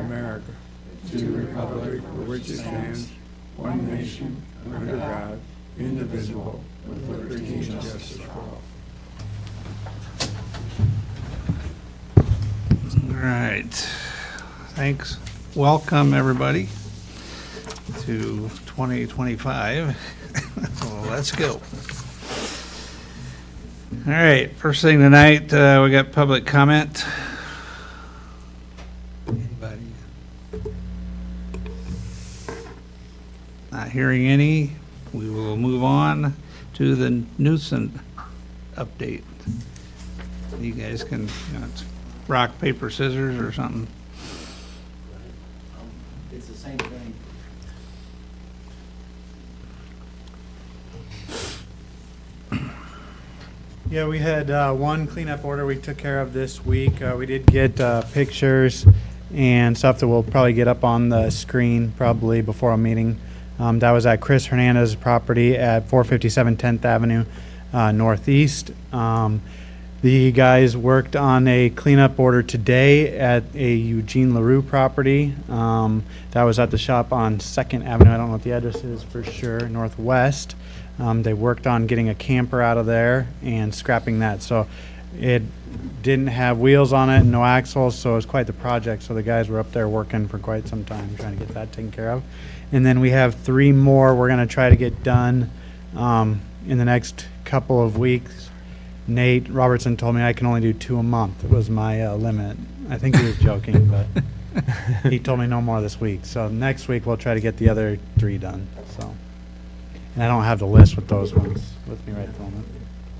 America, to the republic for which it stands, one nation, under God, indivisible, with liberty and justice for all. All right. Thanks. Welcome, everybody, to 2025. So let's go. All right. First thing tonight, we got public comment. Anybody? Not hearing any. We will move on to the nuisance update. You guys can, it's rock, paper, scissors or something. It's the same thing. Yeah, we had one cleanup order we took care of this week. We did get pictures and stuff that we'll probably get up on the screen probably before a meeting. That was at Chris Hernandez's property at 457 10th Avenue Northeast. The guys worked on a cleanup order today at a Eugene LaRue property. That was at the shop on 2nd Avenue. I don't know what the address is for sure, Northwest. They worked on getting a camper out of there and scrapping that. So it didn't have wheels on it, no axles, so it was quite the project. So the guys were up there working for quite some time trying to get that taken care of. And then we have 3 more we're going to try to get done in the next couple of weeks. Nate Robertson told me I can only do 2 a month. It was my limit. I think he was joking, but he told me no more this week. So next week we'll try to get the other 3 done. So, and I don't have the list with those ones with me right at the moment.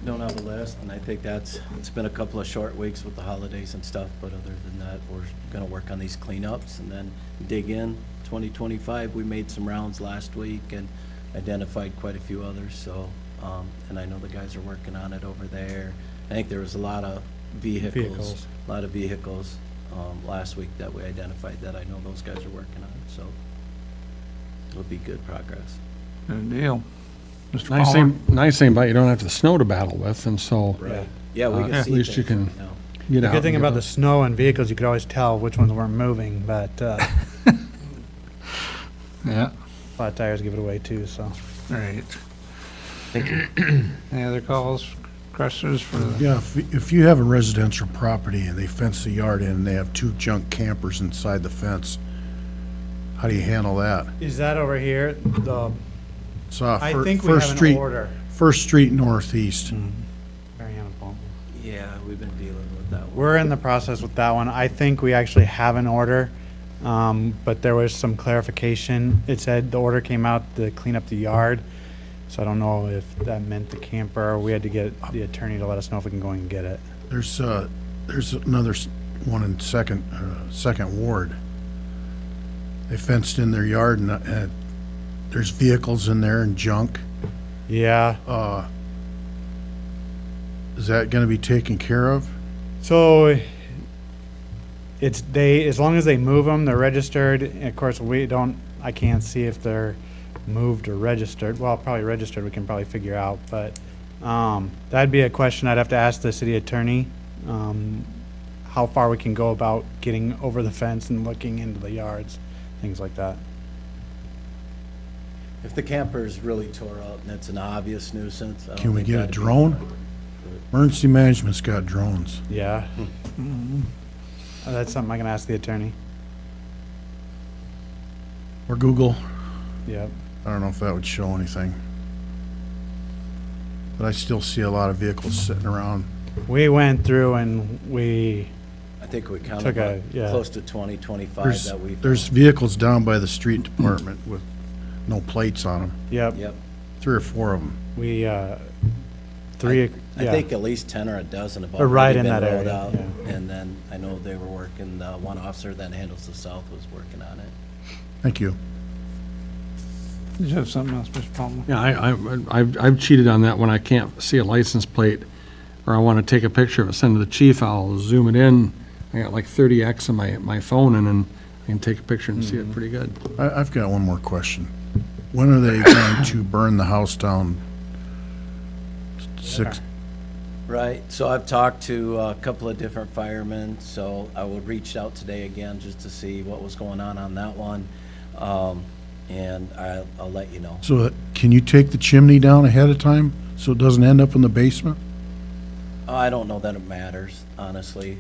Don't have a list, and I think it's been a couple of short weeks with the holidays and stuff, but other than that, we're gonna work on these cleanups and then dig in. 2025, we made some rounds last week and identified quite a few others, so, and I know the guys are working on it over there. I think there was a lot of vehicles. Last week that we identified that I know those guys are working on, so it'll be good progress. Good deal. Mr. Nice Palmer? nice thing about it, you don't have the snow to battle with, and so Right. Yeah, we can at see least you things can right now. get The out. good thing and about get the snow and vehicles, you could always tell which ones weren't moving, but Yeah. flat tires give it away too, so. All right. Any other calls, questions for the? Yeah, if you have a residential property and they fence the yard in and they have 2 junk campers inside the fence, how do you handle that? Is that over here? The, It's I Fir- think we First have an Street, order. First Street Northeast. Mariana Palmer. Yeah, we've been dealing with that one. We're in the process with that one. I think we actually have an order, but there was some clarification. It said the order came out to clean up the yard, so I don't know if that meant the camper, or we had to get the attorney to let us know if we can go and get it. There's another one in second ward. They fenced in their yard and there's vehicles in there and junk. Yeah. Is that gonna be taken care of? So as long as they move them, they're registered. And of course, I can't see if they're moved or registered. Well, probably registered, we can probably figure out, but that'd be a question I'd have to ask the city attorney, how far we can go about getting over the fence and looking into the yards, things like that. If the camper's really tore up and it's an obvious nuisance, I don't Can we think get a that'd be drone? hard. Emergency management's got drones. Yeah. That's something I can ask the attorney. Or Google. Yep. I don't know if that would show anything. But I still see a lot of vehicles sitting around. We went through and I think we counted Took a- about yeah. close to 20, 25 There's, that we. there's vehicles down by the street department with no plates on them. yep, Yep. 3 or 4 of them. we, 3, I yeah. think at least 10 or a dozen have Are right already in been that rolled area, out. yeah. And then I know they were working, one officer that handles the south was working on it. Thank you. Did you have something else, Mr. Palmer? Yeah, I've cheated on that when I can't see a license plate, or I want to take a picture of it, send it to the chief, I'll zoom it in. I got like 30X on my phone, and then I can take a picture and see it pretty good. I've got one more question. When are they going to burn the house down? Right, so I've talked to a couple of different firemen, so I would reach out today again just to see what was going on that one. And I'll let you know. So can you take the chimney down ahead of time so it doesn't end up in the basement? I don't know that it matters, honestly.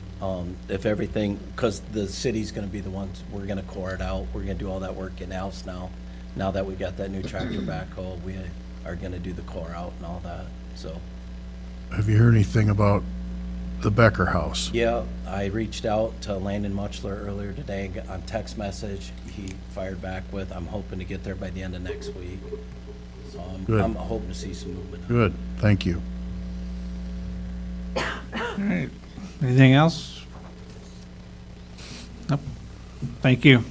If everything, because the city's gonna be the ones, we're gonna core it out. We're gonna do all that work in-house now. Now that we got that new tractor backhoe, we are gonna do the core out and all that, so. Have you heard anything about the Becker house? Yeah, I reached out to Landon Muchler earlier today on text message. He fired back with, I'm hoping to get there by the end of next week. So Good. I'm hoping to see some movement. Good, thank you. All right. Anything else? Nope. Thank you.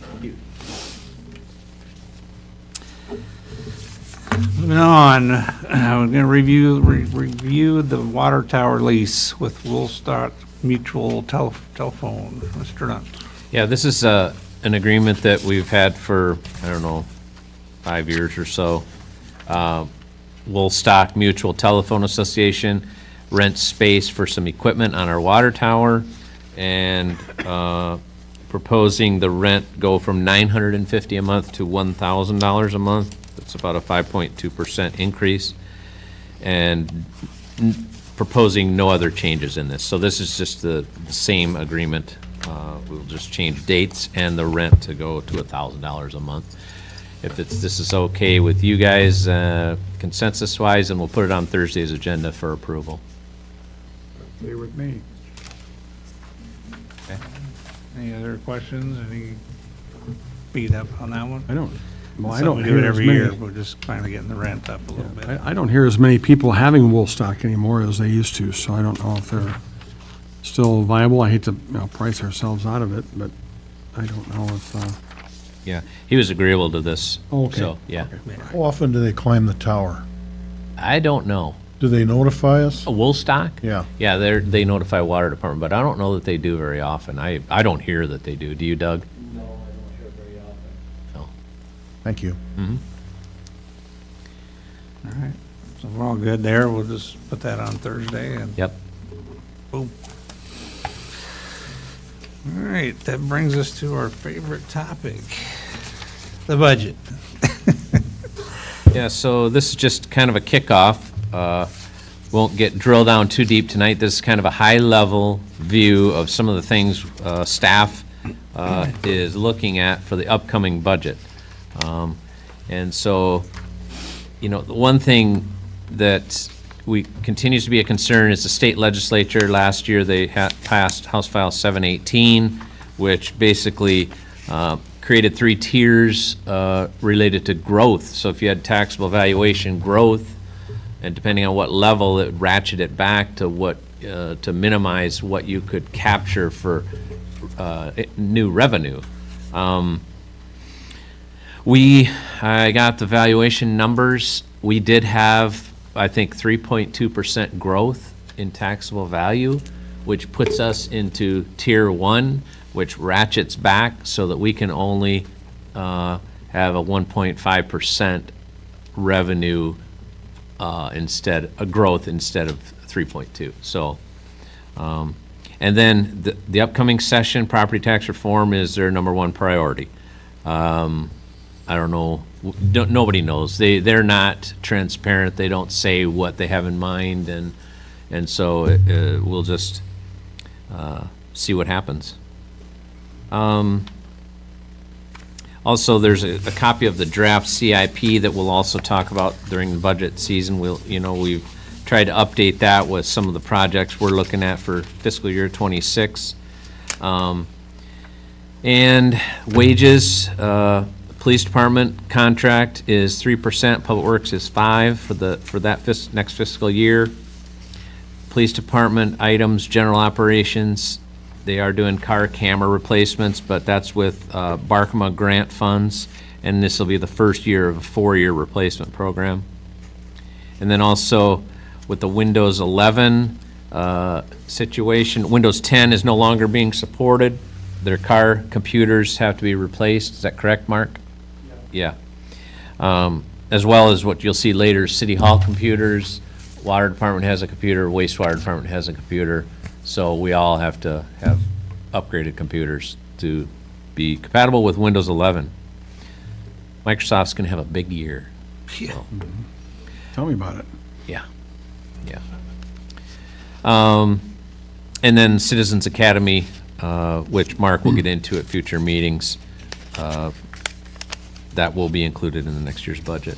Moving on, we're gonna review the water tower lease with Woolstock Mutual Telephone. Mr. Dunt. Yeah, this is an agreement that we've had for, I don't know, 5 years or so. Woolstock Mutual Telephone Association rents space for some equipment on our water tower, and proposing the rent go from $950 a month to $1,000 a month. It's about a 5.2% increase, and proposing no other changes in this. So this is just the same agreement. We'll just change dates and the rent to go to $1,000 a month. If this is okay with you guys, consensus-wise, and we'll put it on Thursday's agenda for approval. Stay with me. Any other questions? Any beat up on that one? I don't, well, I Something don't we do hear it as every many. year. We're just finally getting the rent up a little bit. I don't hear as many people having Woolstock anymore as they used to, so I don't know if they're still viable. I hate to, price ourselves out of it, but I don't know if, Yeah, he was agreeable to this. Okay. So, yeah. How often do they climb the tower? I don't know. Do they notify us? Woolstock? Yeah. Yeah, they notify water department, but I don't know that they do very often. I don't hear that they do. Do you, Doug? No, I don't hear very often. No. Thank you. All right. So we're all good there. We'll just put that on Thursday and Yep. boom. All right, that brings us to our favorite topic, the budget. Yeah, so this is just kind of a kickoff. Won't get drill down too deep tonight. This is kind of a high-level view of some of the things staff is looking at for the upcoming budget. And so, the one thing that continues to be a concern is the state legislature. Last year, they passed House File 718, which basically created 3 tiers related to growth. So if you had taxable valuation growth, and depending on what level, it ratcheted back to what to minimize what you could capture for new revenue. I got the valuation numbers. We did have, I think, 3.2% growth in taxable value, which puts us into tier 1, which ratchets back so that we can only have a 1.5% revenue growth instead of 3.2. So, and then the upcoming session, property tax reform is their #1 priority. I don't know. Nobody knows. They're not transparent. They don't say what they have in mind, and so we'll just see what happens. Also, there's a copy of the draft CIP that we'll also talk about during the budget season. We've tried to update that with some of the projects we're looking at for fiscal year '26. And wages, police department contract is 3%, public works is 5% for that next fiscal year. Police department items, general operations, they are doing car camera replacements, but that's with Barkma grant funds, and this will be the first year of a 4-year replacement program. And then also with the Windows 11 situation, Windows 10 is no longer being supported. Their car computers have to be replaced. Is that correct, Mark? Yeah. As well as what you'll see later, City Hall computers, water department has a computer, wastewater department has a computer, so we all have to have upgraded computers to be compatible with Windows 11. Microsoft's gonna have a big year. So, Tell me about it. yeah, yeah. And then Citizens Academy, which Mark will get into at future meetings, that will be included in the next year's budget.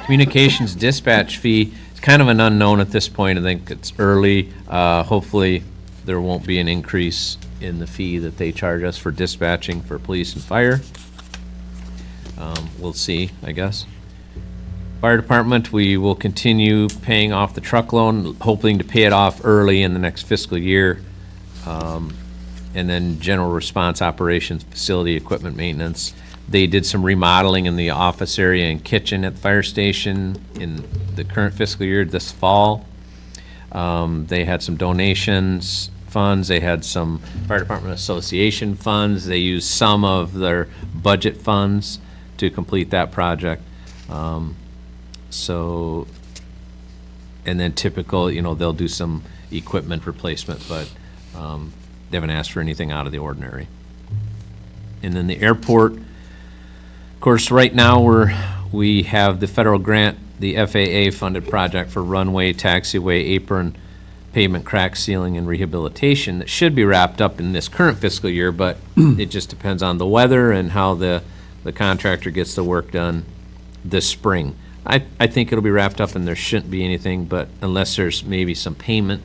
Communications dispatch fee is kind of an unknown at this point. I think it's early. Hopefully, there won't be an increase in the fee that they charge us for dispatching for police and fire. We'll see, I guess. Fire department, we will continue paying off the truck loan, hoping to pay it off early in the next fiscal year. And then general response operations, facility equipment maintenance. They did some remodeling in the office area and kitchen at the fire station in the current fiscal year this fall. They had some donations funds, they had some fire department association funds, they used some of their budget funds to complete that project. So, and then typical, they'll do some equipment replacement, but they haven't asked for anything out of the ordinary. And then the airport, of course, right now we have the federal grant, the FAA funded project for runway, taxiway, apron, pavement crack sealing and rehabilitation that should be wrapped up in this current fiscal year, but it just depends on the weather and how the contractor gets the work done this spring. I think it'll be wrapped up and there shouldn't be anything, but unless there's maybe some payment,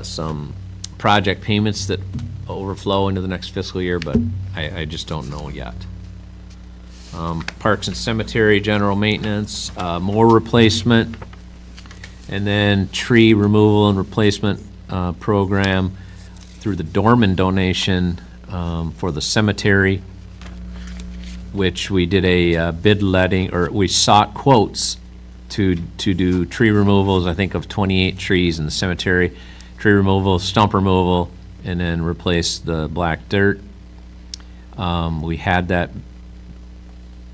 some project payments that overflow into the next fiscal year, but I just don't know yet. Parks and cemetery, general maintenance, more replacement, and then tree removal and replacement program through the Dorman donation for the cemetery, which we did a bid letting, or we sought quotes to do tree removals, I think of 28 trees in the cemetery, tree removal, stump removal, and then replace the black dirt. We had that,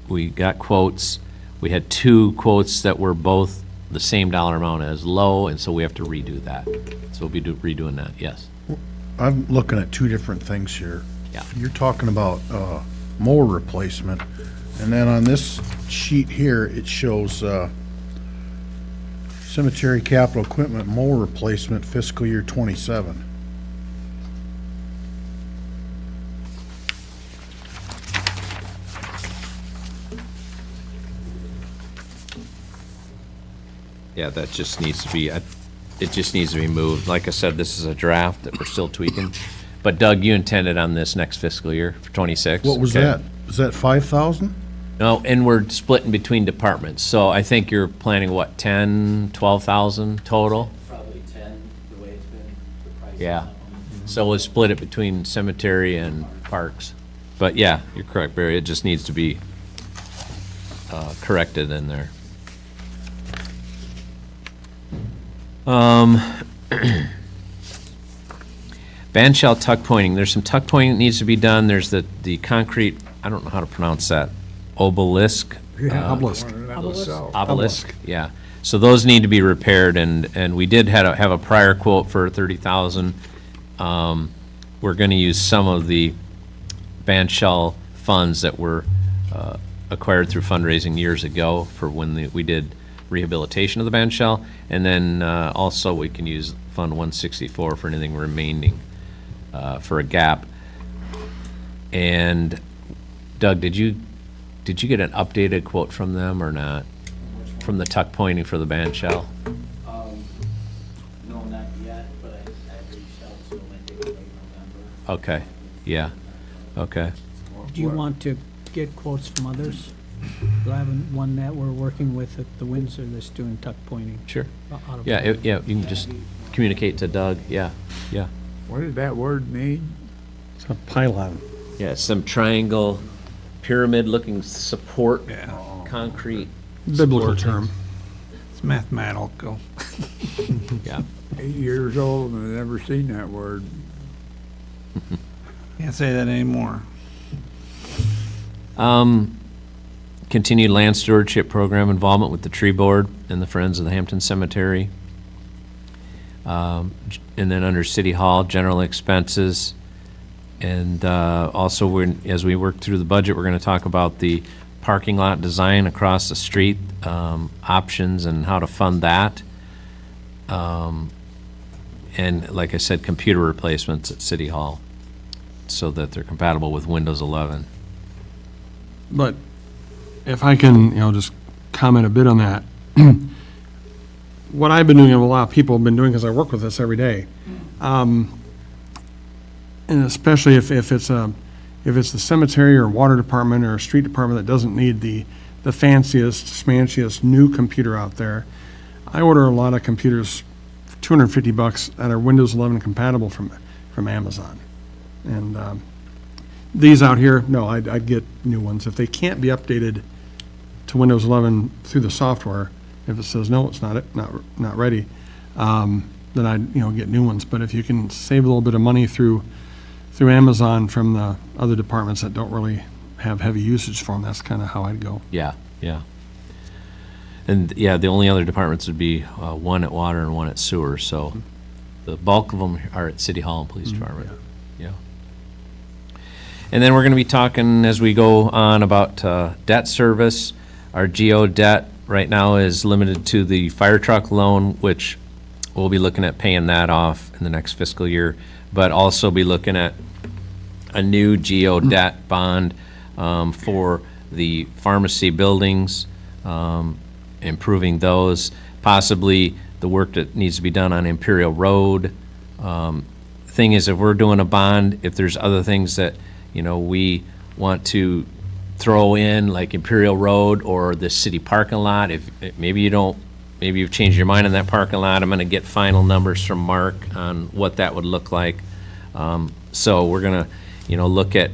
we got quotes. We had 2 quotes that were both the same dollar amount as low, and so we have to redo that. So we'll be redoing that, yes. I'm looking at 2 different things here. Yeah. You're talking about mower replacement, and then on this sheet here, it shows cemetery capital equipment mower replacement fiscal year '27. Yeah, that just needs to be, it just needs to be moved. Like I said, this is a draft that we're still tweaking. But Doug, you intended on this next fiscal year for '26. What was okay? that? Is that 5,000? No, and we're splitting between departments. So I think you're planning, what, 10, 12,000 total? Probably 10, the way it's been, the price. Yeah. So we'll split it between cemetery and parks. But yeah, you're correct, Barry. It just needs to be corrected in there. Band shell tuck pointing. There's some tuck pointing that needs to be done. There's the concrete, I don't know how to pronounce that, obelisk. Obelisk. Obelisk, yeah. So those need to be repaired, and we did have a prior quote for 30,000. We're gonna use some of the band shell funds that were acquired through fundraising years ago for when we did rehabilitation of the band shell, and then also we can use Fund 164 for anything remaining for a gap. And Doug, did you get an updated quote from them or not? From the tuck pointing for the band shell? No, not yet, but I reached out to them, I think, late November. Okay, yeah, okay. Do you want to get quotes from others? I have one that we're working with at the Windsor that's doing tuck pointing. Sure. out of- Yeah, yeah, you can just communicate to Doug, yeah, yeah. What did that word mean? It's a pylon. Yeah, some triangle, pyramid-looking support, Yeah, concrete, Biblical term. it's mathematical. yeah. 8 years old and I've never seen that word. Can't say that anymore. continued land stewardship program involvement with the tree board and the Friends of the Hampton Cemetery. And then under City Hall, general expenses. And also, as we work through the budget, we're going to talk about the parking lot design across the street, options and how to fund that. And like I said, computer replacements at City Hall so that they're compatible with Windows 11. But if I can, just comment a bit on that. What I've been doing, and a lot of people have been doing, because I work with this every day, and especially if it's the cemetery or water department or a street department that doesn't need the fanciest, smanciest new computer out there, I order a lot of computers for $250 that are Windows 11 compatible from Amazon. And these out here, no, I'd get new ones. If they can't be updated to Windows 11 through the software, if it says, no, it's not ready, then I'd, get new ones. But if you can save a little bit of money through Amazon from the other departments that don't really have heavy usage for them, that's kind of how I'd go. Yeah, yeah. And yeah, the only other departments would be one at water and one at sewer, so the bulk of them are at City Hall and Police Department. Yeah. And then we're going to be talking as we go on about debt service. Our GO debt right now is limited to the fire truck loan, which we'll be looking at paying that off in the next fiscal year, but also be looking at a new GO debt bond for the pharmacy buildings, improving those, possibly the work that needs to be done on Imperial Road. Thing is, if we're doing a bond, if there's other things that, we want to throw in, like Imperial Road or the city parking lot, if maybe you've changed your mind on that parking lot, I'm gonna get final numbers from Mark on what that would look like. So we're gonna, look at,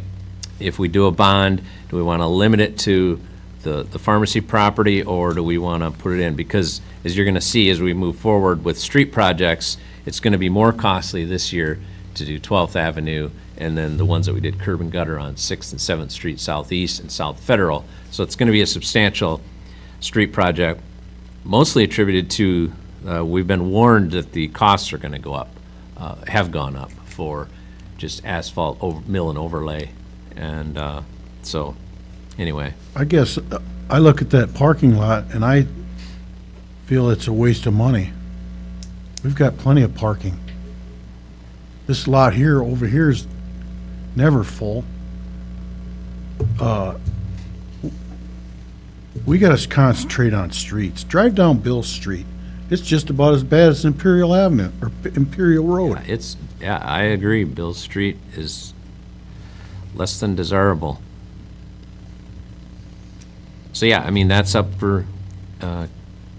if we do a bond, do we wanna limit it to the pharmacy property, or do we wanna put it in? Because as you're gonna see, as we move forward with street projects, it's gonna be more costly this year to do 12th Avenue and then the ones that we did curb and gutter on 6th and 7th Street Southeast and South Federal. So it's gonna be a substantial street project, mostly attributed to, we've been warned that the costs are gonna go up, have gone up for just asphalt mill and overlay. And so, anyway. I guess I look at that parking lot and I feel it's a waste of money. We've got plenty of parking. This lot here, over here, is never full. We gotta concentrate on streets. Drive down Bill Street. It's just about as bad as Imperial Avenue, or Imperial Road. I agree, Bill Street is less than desirable. So yeah, that's up for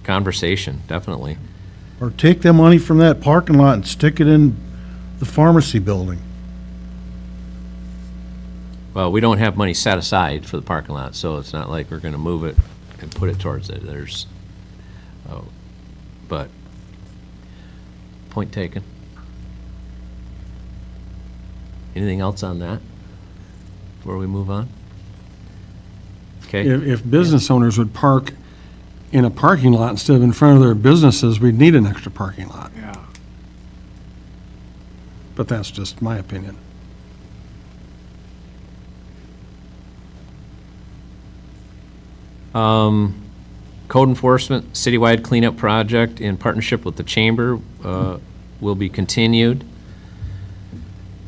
conversation, definitely. Or take that money from that parking lot and stick it in the pharmacy building. Well, we don't have money set aside for the parking lot, so it's not like we're gonna move it and put it towards it. But, point taken. Anything else on that before we move on? Okay, If business owners would park in a parking lot instead of in front of their businesses, we'd need an extra parking lot. Yeah. But that's just my opinion. Code enforcement, citywide cleanup project in partnership with the chamber will be continued.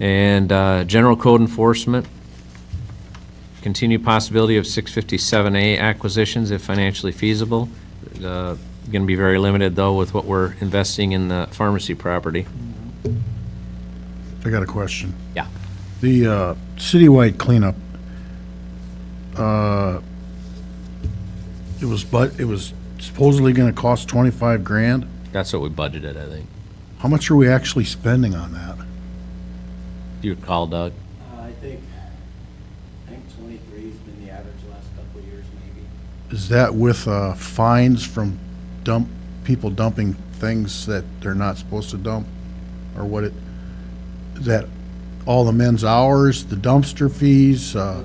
And general code enforcement, continued possibility of 657A acquisitions if financially feasible. Going to be very limited, though, with what we're investing in the pharmacy property. I got a question. Yeah. The citywide cleanup, it was supposedly gonna cost 25 grand. That's what we budgeted, I think. How much are we actually spending on that? Do you recall, Doug? I think 23's been the average last couple of years, maybe. Is that with fines from people dumping things that they're not supposed to dump? Or what is that all the men's hours, the dumpster fees, That's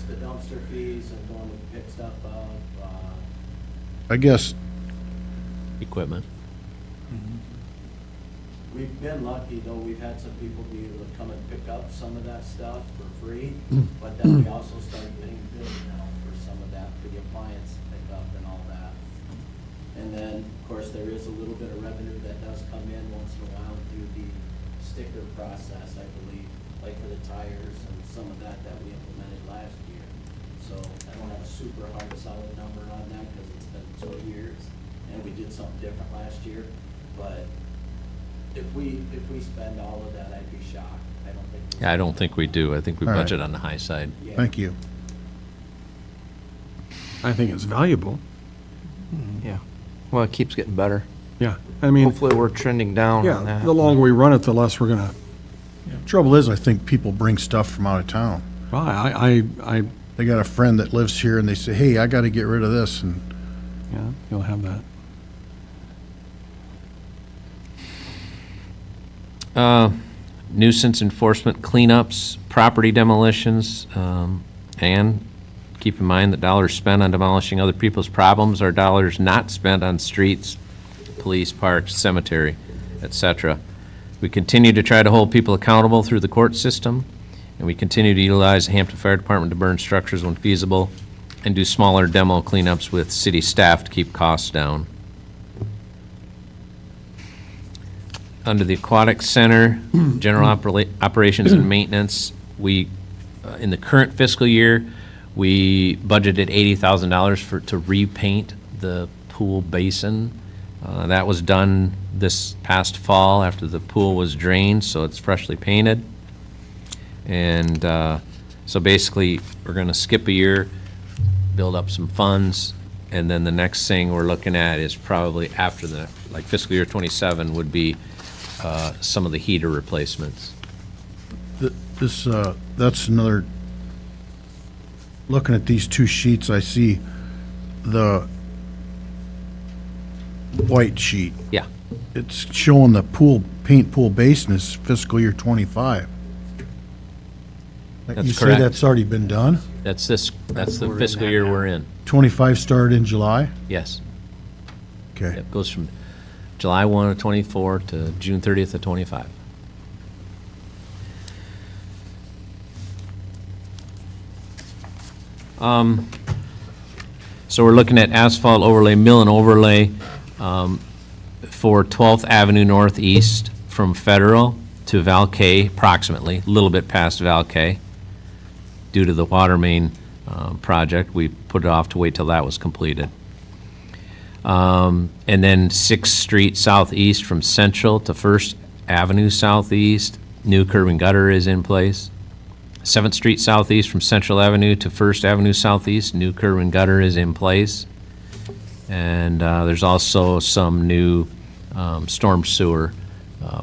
the dumpster fees and going to pick stuff up, I guess, Equipment. we've been lucky, though, we've had some people be able to come and pick up some of that stuff for free, but then we also started getting billed now for some of that, for the appliance pickup and all that. And then, of course, there is a little bit of revenue that does come in once in a while through the sticker process, I believe, like for the tires and some of that that we implemented last year. So I don't have a super hard, solid number on that, because it's been 2 years, and we did something different last year, but if we spend all of that, I'd be shocked. I don't think. Yeah, I don't think we do. I think we All right. budget on the high side. Yeah. thank you. I think it's valuable. Yeah. Well, it keeps getting better. Yeah, I mean, Hopefully, we're trending down on yeah, that. the longer we run it, the less we're gonna, Trouble is, I think people bring stuff from out of town. well, I, They got a friend that lives here and they say, hey, I gotta get rid of this, and yeah, you'll have that. Nuisance enforcement cleanups, property demolitions, and keep in mind that dollars spent on demolishing other people's problems are dollars not spent on streets, police, parks, cemetery, etc. We continue to try to hold people accountable through the court system, and we continue to utilize the Hampton Fire Department to burn structures when feasible and do smaller demo cleanups with city staff to keep costs down. Under the Aquatic Center, general operations and maintenance, we, in the current fiscal year, we budgeted $80,000 to repaint the pool basin. That was done this past fall after the pool was drained, so it's freshly painted. And so basically, we're gonna skip a year, build up some funds, and then the next thing we're looking at is probably after the, like fiscal year '27 would be some of the heater replacements. this, that's another, looking at these two sheets, I see the white sheet. Yeah, It's showing the paint pool basin is fiscal year '25. That's You say correct. that's already been done? that's the We're in fiscal that year now. we're in. '25 started in July? Yes. Okay. It goes from July 1 of '24 to June 30th of '25. So we're looking at asphalt overlay, mill and overlay for 12th Avenue Northeast from Federal to Valcay, approximately, a little bit past Valcay. Due to the water main project, we put it off to wait till that was completed. And then 6th Street Southeast from Central to 1st Avenue Southeast, new curb and gutter is in place. 7th Street Southeast from Central Avenue to 1st Avenue Southeast, new curb and gutter is in place. And there's also some new storm sewer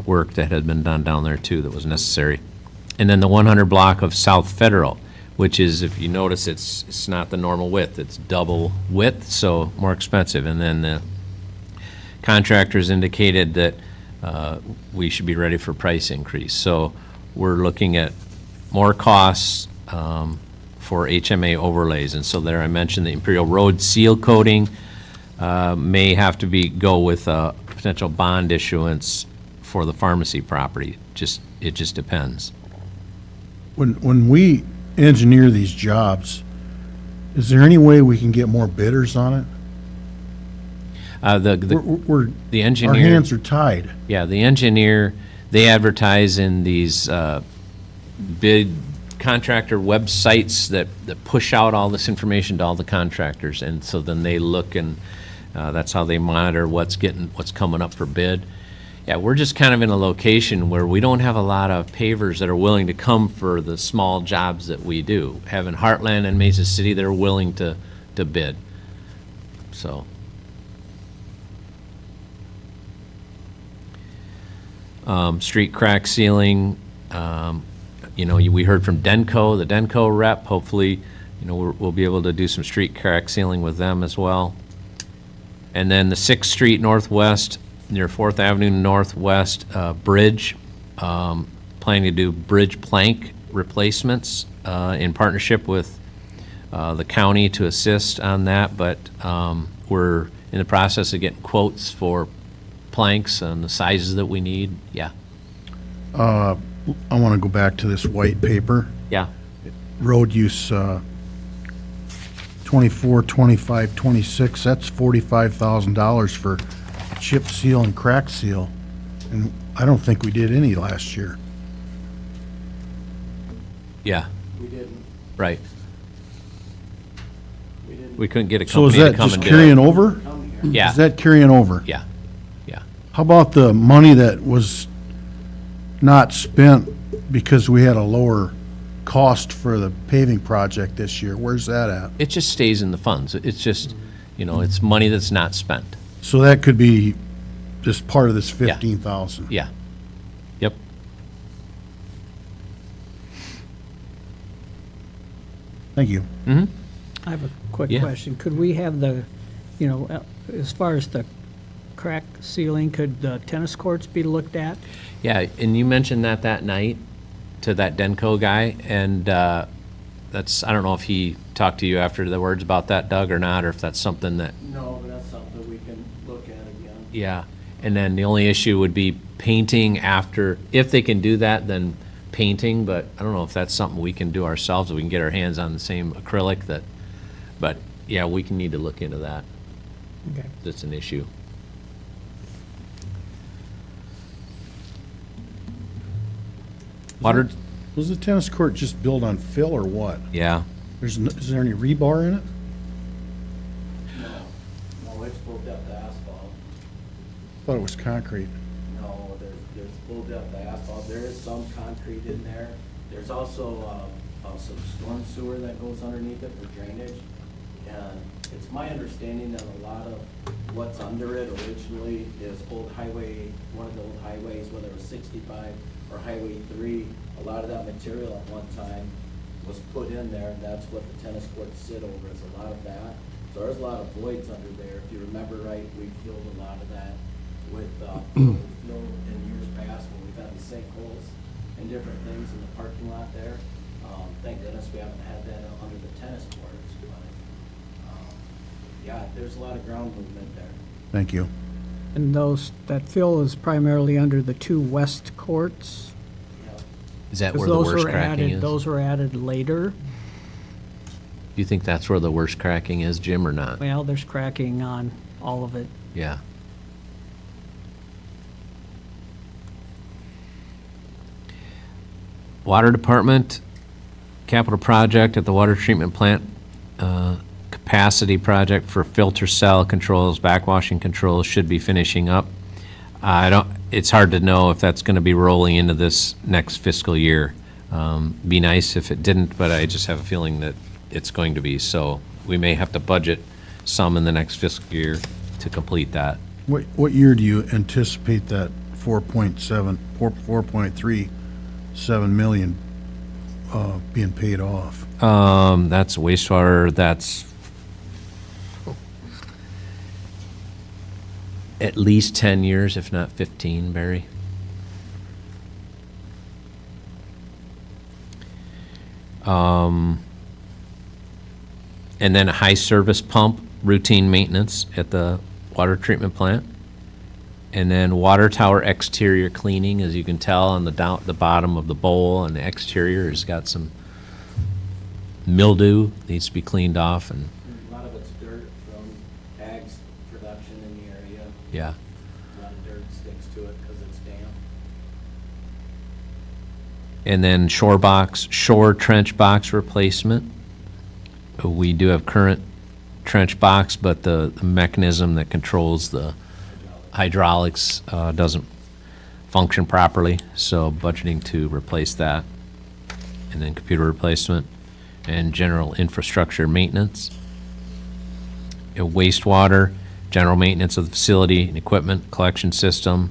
work that had been done down there too that was necessary. And then the 100 block of South Federal, which is, if you notice, it's not the normal width, it's double width, so more expensive. And then the contractors indicated that we should be ready for price increase. So we're looking at more costs for HMA overlays. And so there I mentioned the Imperial Road seal coating may have to go with a potential bond issuance for the pharmacy property. It just depends. When we engineer these jobs, is there any way we can get more bidders on it? The Our engineer. hands are tied. Yeah, the engineer, they advertise in these bid contractor websites that push out all this information to all the contractors, and so then they look and that's how they monitor what's coming up for bid. Yeah, we're just kind of in a location where we don't have a lot of pavers that are willing to come for the small jobs that we do. Having Heartland and Mesa City, they're willing to bid, so. Street crack sealing, we heard from Denko, the Denko rep. Hopefully, we'll be able to do some street crack sealing with them as well. And then the 6th Street Northwest, near 4th Avenue Northwest Bridge, planning to do bridge plank replacements in partnership with the county to assist on that, but we're in the process of getting quotes for planks and the sizes that we need. Yeah, I want to go back to this white paper. yeah. Road use, 24, 25, 26, that's $45,000 for chip seal and crack seal. And I don't think we did any last year. Yeah, We didn't, right. we didn't We couldn't get a So is company to that come just and do carrying it. over? come here. Yeah, Is that carrying over? yeah, yeah. How about the money that was not spent because we had a lower cost for the paving project this year? Where's that at? It just stays in the funds. It's just, it's money that's not spent. So that could be just part of this 15,000. Yeah. Yep. Thank you. Mm-hmm. I have a quick Yeah. question. Could we have the, as far as the crack ceiling, could the tennis courts be looked at? Yeah, and you mentioned that night to that Denko guy, and that's, I don't know if he talked to you after the words about that, Doug, or not, or if that's something that, No, but that's something we can look at again. yeah. And then the only issue would be painting after, if they can do that, then painting, but I don't know if that's something we can do ourselves, if we can get our hands on the same acrylic that, but yeah, we can need to look into that. Okay. That's an issue. Water, Was the tennis court just built on fill or what? yeah. Is there any rebar in it? No, it's full depth asphalt. Thought it was concrete. No, there's full depth asphalt. There is some concrete in there. There's also some storm sewer that goes underneath it for drainage. And it's my understanding that a lot of what's under it originally is old highway, one of the old highways, whether it was 65 or Highway 3. A lot of that material at one time was put in there, and that's what the tennis courts sit over, is a lot of that. So there's a lot of voids under there. If you remember right, we filled a lot of that with, fill in years past when we've had the sinkholes and different things in the parking lot there. Thank goodness we haven't had that under the tennis courts, but, yeah, there's a lot of ground movement there. Thank you. And that fill is primarily under the two west courts? Is that 'Cause where the those worst were cracking added- is? Those were added later. Do you think that's where the worst cracking is, Jim, or not? Well, there's cracking on all of it. Yeah. Water Department, capital project at the water treatment plant, capacity project for filter cell controls, backwashing controls should be finishing up. It's hard to know if that's gonna be rolling into this next fiscal year. Be nice if it didn't, but I just have a feeling that it's going to be, so we may have to budget some in the next fiscal year to complete that. What year do you anticipate that 4.37 million being paid off? That's wastewater, that's at least 10 years, if not 15, Barry. And then a high service pump, routine maintenance at the water treatment plant. And then water tower exterior cleaning, as you can tell on the bottom of the bowl, and the exterior has got some mildew, needs to be cleaned off, and, A lot of it's dirt from ag's production in the area. yeah. A lot of dirt sticks to it because it's damp. And then shore trench box replacement. We do have current trench box, but the mechanism that controls the hydraulics doesn't function properly, so budgeting to replace that. And then computer replacement and general infrastructure maintenance. Wastewater, general maintenance of the facility and equipment, collection system,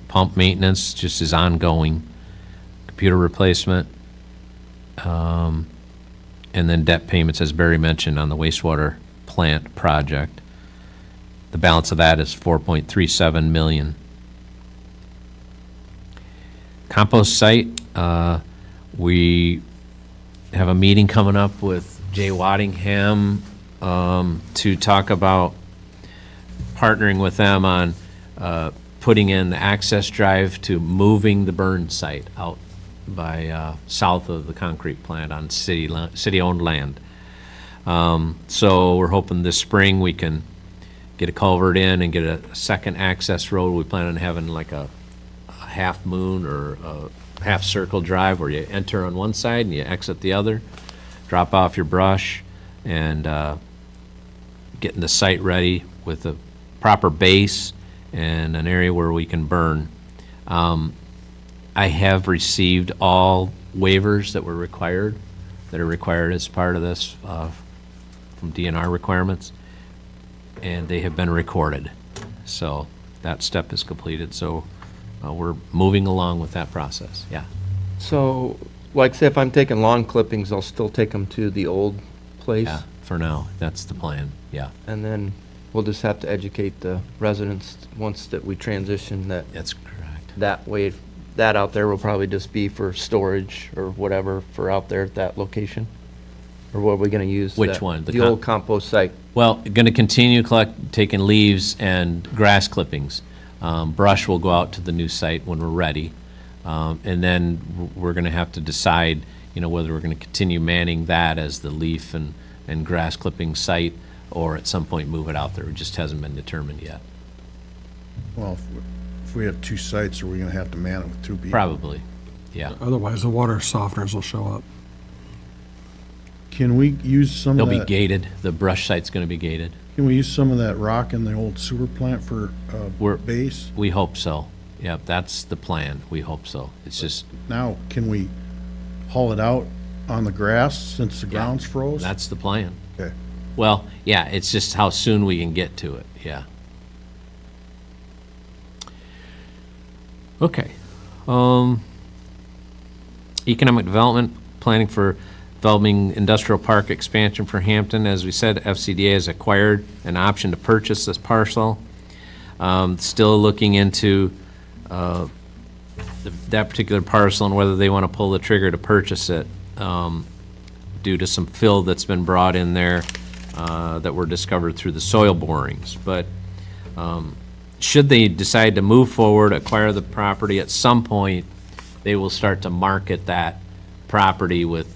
pump maintenance just is ongoing, computer replacement, and then debt payments, as Barry mentioned, on the wastewater plant project. The balance of that is 4.37 million. compost site, we have a meeting coming up with Jay Waddingham to talk about partnering with them on putting in the access drive to moving the burn site out by south of the concrete plant on city-owned land. So we're hoping this spring we can get a culvert in and get a second access road. We plan on having like a half moon or a half circle drive where you enter on one side and you exit the other, drop off your brush, and getting the site ready with a proper base and an area where we can burn. I have received all waivers that are required as part of this from DNR requirements, and they have been recorded. So that step is completed. So we're moving along with that process, yeah. So, like, say if I'm taking lawn clippings, I'll still take them to the old place? Yeah, for now, that's the plan, yeah. And then we'll just have to educate the residents once that we transition that That's correct. that way, that out there will probably just be for storage or whatever for out there at that location? Or what are we gonna use? Which that- one? The old compost site. Well, going to continue taking leaves and grass clippings. Brush will go out to the new site when we're ready. And then we're going to have to decide, whether we're going to continue manning that as the leaf and grass clipping site, or at some point move it out there. It just hasn't been determined yet. Well, if we have two sites, are we gonna have to man it with two people? Probably, yeah. Otherwise, the water softeners will show up. Can we use some They'll of be that, gated. The brush site's going to be gated. can we use some of that rock in the old sewer plant for We're- base? We hope so. Yeah, that's the plan. We hope so. It's just, Now, can we haul it out on the grass since the ground's froze? that's the plan. Okay. Well, yeah, it's just how soon we can get to it, yeah. Okay. Economic development, planning for developing industrial park expansion for Hampton. As we said, FCDA has acquired an option to purchase this parcel. Still looking into that particular parcel and whether they want to pull the trigger to purchase it due to some fill that's been brought in there that were discovered through the soil borings. But should they decide to move forward, acquire the property, at some point, they will start to market that property with,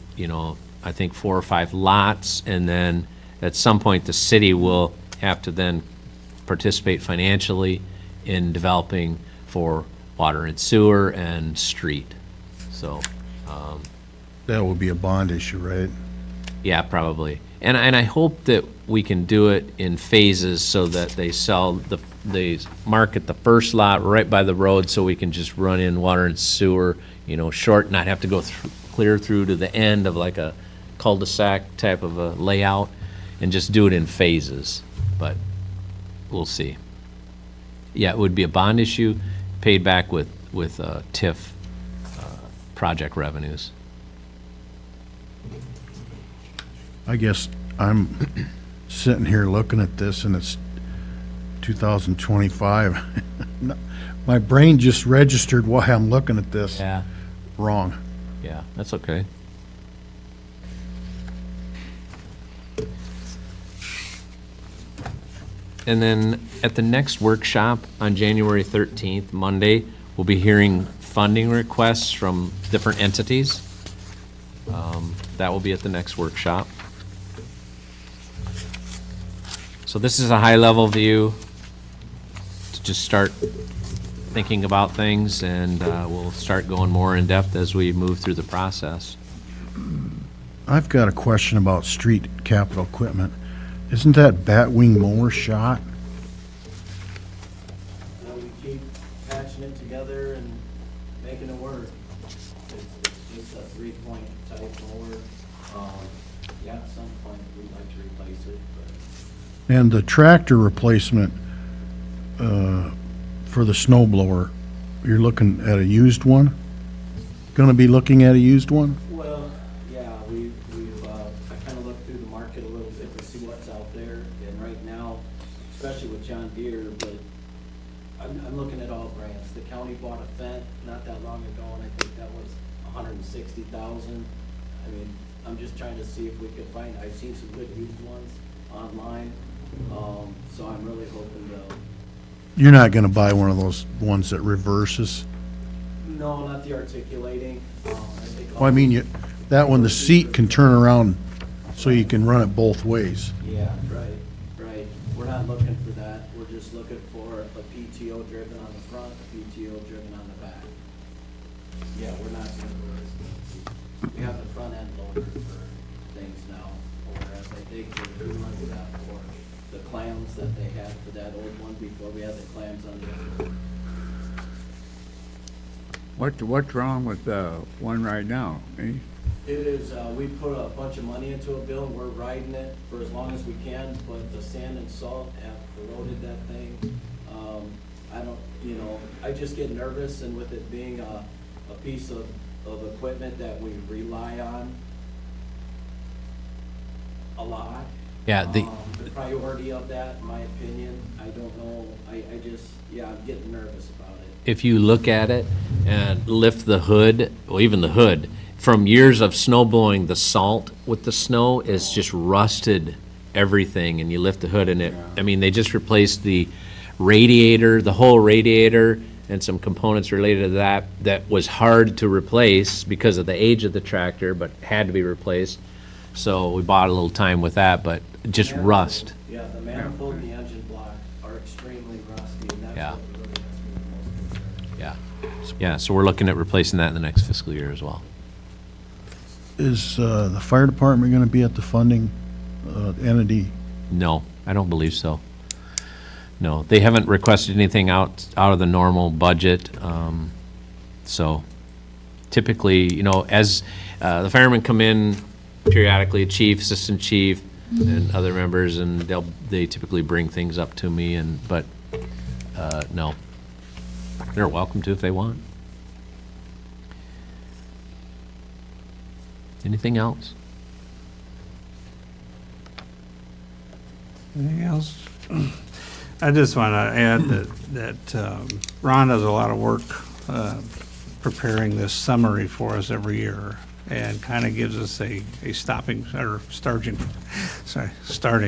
I think 4 or 5 lots, and then at some point, the city will have to then participate financially in developing for water and sewer and street. So, That would be a bond issue, right? yeah, probably. And I hope that we can do it in phases so that they market the first lot right by the road so we can just run in water and sewer, short, not have to go clear through to the end of like a cul-de-sac type of a layout, and just do it in phases. But we'll see. Yeah, it would be a bond issue paid back with TIF project revenues. I guess I'm sitting here looking at this and it's 2025. My brain just registered why I'm looking at this Yeah. wrong. Yeah, that's okay. And then at the next workshop on January 13th, Monday, we'll be hearing funding requests from different entities. That will be at the next workshop. So this is a high-level view to just start thinking about things, and we'll start going more in depth as we move through the process. I've got a question about street capital equipment. Isn't that batwing mower shot? We keep patching it together and making it work. It's just a 3-point type mower. Yeah, at some point, we'd like to replace it, but And the tractor replacement for the snow blower, you're looking at a used one? Gonna be looking at a used one? well, yeah, we've I kind of looked through the market a little bit to see what's out there, and right now, especially with John Deere, but I'm looking at all grants. The county bought a fence not that long ago, and I think that was $160,000. I mean, I'm just trying to see if we could find, I've seen some good used ones online, so I'm really hoping to, You're not gonna buy one of those ones that reverses? no, not the articulating. Well, I mean, that one, the seat can turn around so you can run it both ways. Yeah, right. We're not looking for that. We're just looking for a PTO driven on the front, a PTO driven on the back. Yeah, we're not gonna do this. We have the front end loader for things now, whereas I think the new ones got for the clams that they had for that old one before we had the clams on the other. What's wrong with the one right now? Eh? It is, we put a bunch of money into it, Bill, and we're riding it for as long as we can, but the sand and salt have corroded that thing. I don't, I just get nervous, and with it being a piece of equipment that we rely on a lot. Yeah, The priority of that, in my opinion, I don't know, I'm getting nervous about it. if you look at it and lift the hood, well, even the hood, from years of snow blowing, the salt with the snow is just rusted everything, and you lift the hood and they just replaced the radiator, the whole radiator, and some components related to that was hard to replace because of the age of the tractor, but had to be replaced. So we bought a little time with that, but just rust. Yeah, the manifold and the engine block are extremely rusty, and Yeah. that's what really has me the most concerned. Yeah, so we're looking at replacing that in the next fiscal year as well. Is the fire department gonna be at the funding entity? No, I don't believe so. No, they haven't requested anything out of the normal budget. So typically, as the firemen come in periodically, chief, assistant chief, and other members, and they typically bring things up to me, but no. They're welcome to if they want. Anything else? Anything else? I just want to add that Ron does a lot of work preparing this summary for us every year, and kind of gives us a starting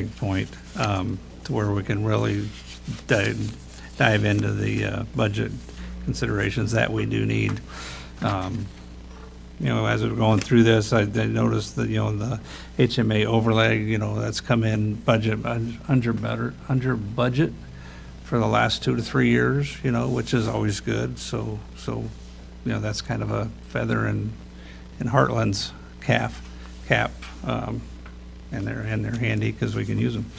point to where we can really dive into the budget considerations that we do need. As we're going through this, I noticed that, the HMA overlay, that's come in under budget for the last 2 to 3 years, which is always good. So, that's kind of a feather in Heartland's cap, and they're handy because we can use them.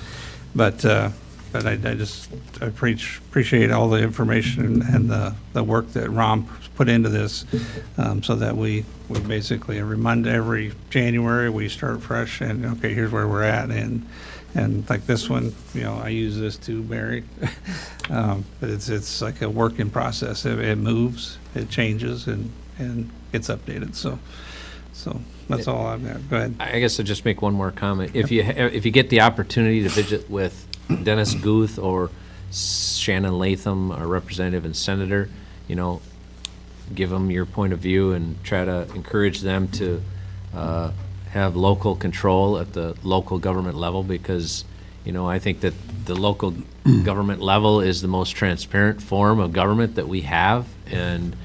But I appreciate all the information and the work that Ron put into this, so that we basically every January, we start fresh and, okay, here's where we're at. And like this one, I use this too, Barry. But it's like a work in process. It moves, it changes, and gets updated. So that's all I've got. Go ahead. I guess I'll just make one more comment. If you get the opportunity to visit with Dennis Guth or Shannon Latham, our representative and senator, give them your point of view and try to encourage them to have local control at the local government level, because, I think that the local government level is the most transparent form of government that we have, and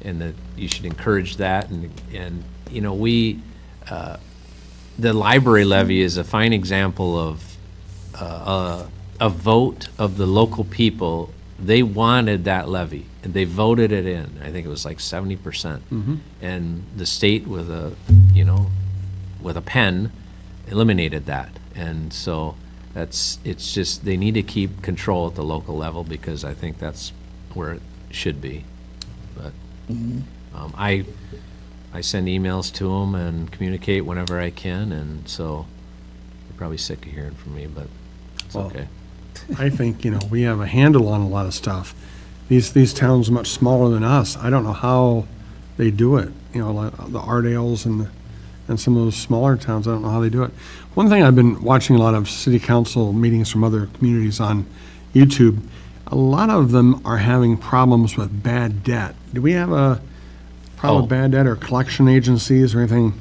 that you should encourage that. And the library levy is a fine example of a vote of the local people. They wanted that levy, and they voted it in. I think it was like 70%. And the state with a pen eliminated that. And so it's just, they need to keep control at the local level, because I think that's where it should be. But I send emails to them and communicate whenever I can, and so you're probably sick of hearing from me, but it's Well, okay. I think, we have a handle on a lot of stuff. These towns are much smaller than us. I don't know how they do it, like the Ardales and some of those smaller towns. I don't know how they do it. One thing, I've been watching a lot of city council meetings from other communities on YouTube. a lot of them are having problems with bad debt. Do we have a problem with Oh. bad debt or collection agencies or anything?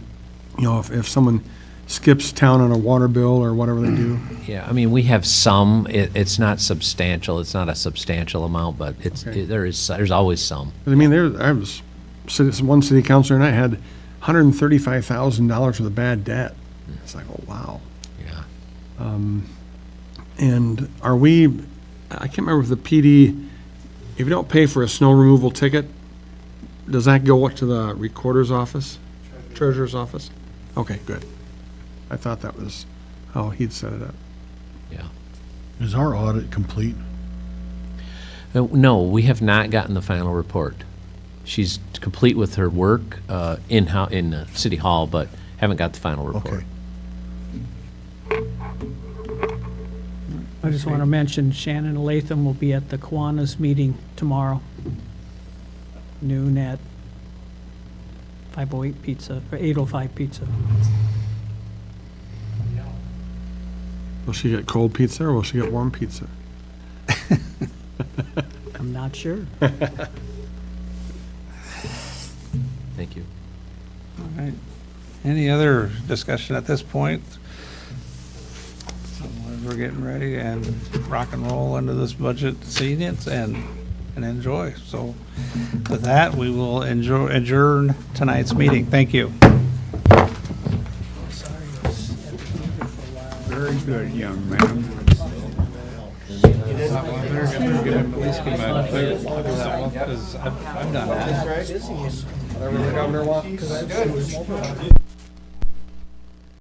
You know, if someone skips town on a water bill or whatever they do? Yeah, I mean, we have some, it's not substantial, it's not a substantial amount, but Okay. there's always some. I mean, one city councilor and I had $135,000 worth of bad debt. It's like, oh, wow. Yeah. And are we, I can't remember if the PD, if you don't pay for a snow removal ticket, does that go up to the recorder's office? Treasurer's office? Okay, good. I thought that was how he'd set it up. Yeah. Is our audit complete? No, we have not gotten the final report. She's complete with her work in City Hall, but haven't got the final report. Okay. I just want to mention Shannon Latham will be at the Kiwanis meeting tomorrow, noon at 508 Pizza, or 805 Pizza. Will she get cold pizza or will she get warm pizza? I'm not sure. Thank you. All right. Any other discussion at this point? We're getting ready and rock and roll into this budget season and enjoy. So with that, we will adjourn tonight's meeting. Thank you. Very good, young man. At least give him a clear, because I've done that. Whatever the governor wants.